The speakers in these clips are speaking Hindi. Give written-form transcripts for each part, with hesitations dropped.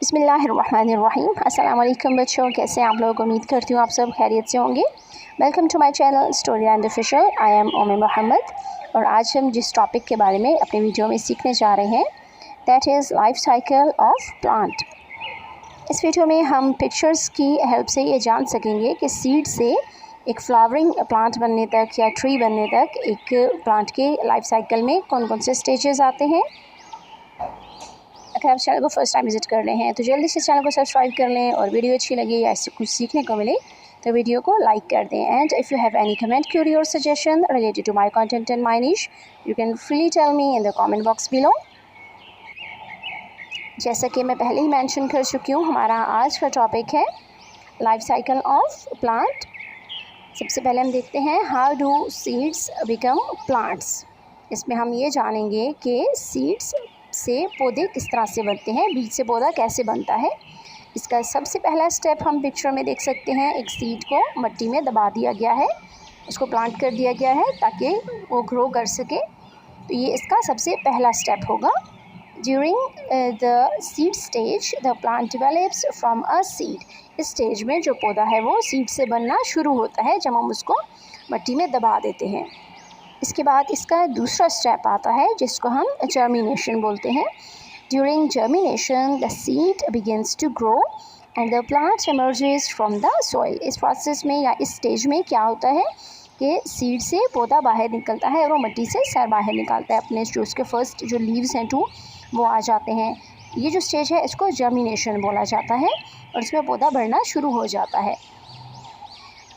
बिस्मिल्लाहिर्रहमानिर्रहीम। अस्सलाम वालेकुम बच्चों, कैसे हैं आप लोग। उम्मीद करती हूँ आप सब खैरियत से होंगे। Welcome to my channel story and official. I am Umme Mohammad और आज हम जिस टॉपिक के बारे में अपने वीडियो में सीखने जा रहे हैं that is life cycle of plant. इस वीडियो में हम पिक्चर्स की हेल्प से ये जान सकेंगे कि सीड से एक फ्लावरिंग प्लांट बनने तक या ट्री बनने तक एक प्लांट के लाइफ साइकिल में कौन कौन से स्टेजेस आते हैं। अगर आप चैनल को फर्स्ट टाइम विज़िट कर रहे हैं तो जल्दी से चैनल को सब्सक्राइब कर लें और वीडियो अच्छी लगे या इससे कुछ सीखने को मिले तो वीडियो को लाइक कर दें। And if you have any comment, query और suggestion related to my content and my niche, you can freely tell me in the comment box below. जैसा कि मैं पहले ही मेंशन कर चुकी हूँ, हमारा आज का टॉपिक है लाइफ साइकिल ऑफ प्लांट। सबसे पहले हम देखते हैं how do seeds become plants. इसमें हम ये जानेंगे कि सीड्स से पौधे किस तरह से बनते हैं, बीज से पौधा कैसे बनता है। इसका सबसे पहला स्टेप हम पिक्चर में देख सकते हैं। एक सीड को मिट्टी में दबा दिया गया है, उसको प्लांट कर दिया गया है ताकि वो ग्रो कर सके। तो ये इसका सबसे पहला स्टेप होगा। During the seed stage the plant develops from a seed. इस स्टेज में जो पौधा है वो सीड से बनना शुरू होता है जब हम उसको मिट्टी में दबा देते हैं। इसके बाद इसका दूसरा स्टेप आता है जिसको हम जर्मिनेशन बोलते हैं। During germination the seed begins to grow and the plant emerges from the soil. इस प्रोसेस में या इस स्टेज में क्या होता है कि सीड से पौधा बाहर निकलता है और वो मिट्टी से सर बाहर निकालता है अपने जो उसके फर्स्ट जो लीव्स हैं टू वो आ जाते हैं। ये जो स्टेज है इसको जर्मिनेशन बोला जाता है और इसमें पौधा बढ़ना शुरू हो जाता है।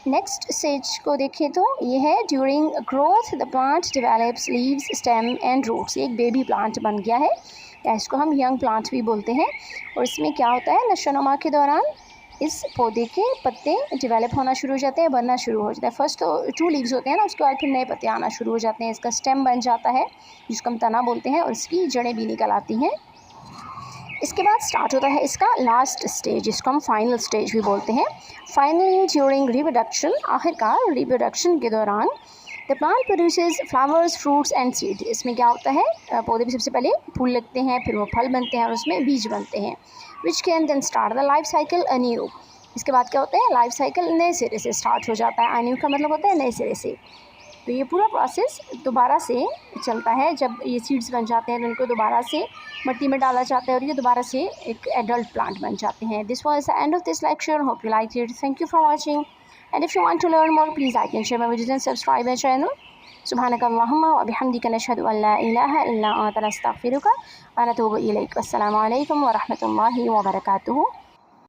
नेक्स्ट स्टेज को देखें तो ये है during growth the plant develops leaves stem and roots. एक बेबी प्लांट बन गया है या इसको हम यंग प्लांट भी बोलते हैं। और इसमें क्या होता है, नशोनुमा के दौरान इस पौधे के पत्ते डेवलप होना शुरू हो जाते हैं, बनना शुरू हो जाता है। फर्स्ट तो 2 लीव्स होते हैं ना, उसके बाद फिर नए पत्ते आना शुरू हो जाते हैं। इसका स्टेम बन जाता है जिसको हम तना बोलते हैं और इसकी जड़ें भी निकल आती हैं। इसके बाद स्टार्ट होता है इसका लास्ट स्टेज जिसको हम फाइनल स्टेज भी बोलते हैं। फाइनली ड्यूरिंग रिप्रोडक्शन, आखिरकार रिप्रोडक्शन के दौरान the plant produces flowers fruits and seed. इसमें क्या होता है, पौधे भी सबसे पहले फूल लगते हैं, फिर वो फल बनते हैं और उसमें बीज बनते हैं। Which can then start the life cycle anew. इसके बाद क्या होता है, लाइफ साइकिल नए सिरे से स्टार्ट हो जाता है। अन्यू का मतलब होता है नए सिरे से। तो ये पूरा प्रोसेस दोबारा से चलता है। जब ये सीड्स बन जाते हैं तो इनको दोबारा से मिट्टी में डाला जाता है और ये दोबारा से एक एडल्ट प्लांट बन जाते हैं। This was the end of this lecture. Hope you like it. Thank you for watching and if you want to learn more please like and share my videos and subscribe my channel. सुब्हानकल्लाहुम्मा व बिहम्दिका नशहदु अल्ला इलाहा इल्ला अंता नस्तगफिरुका व नतूबु इलैक। अस्सलामु अलैकुम व रहमतुल्लाहि व बरकातुहू।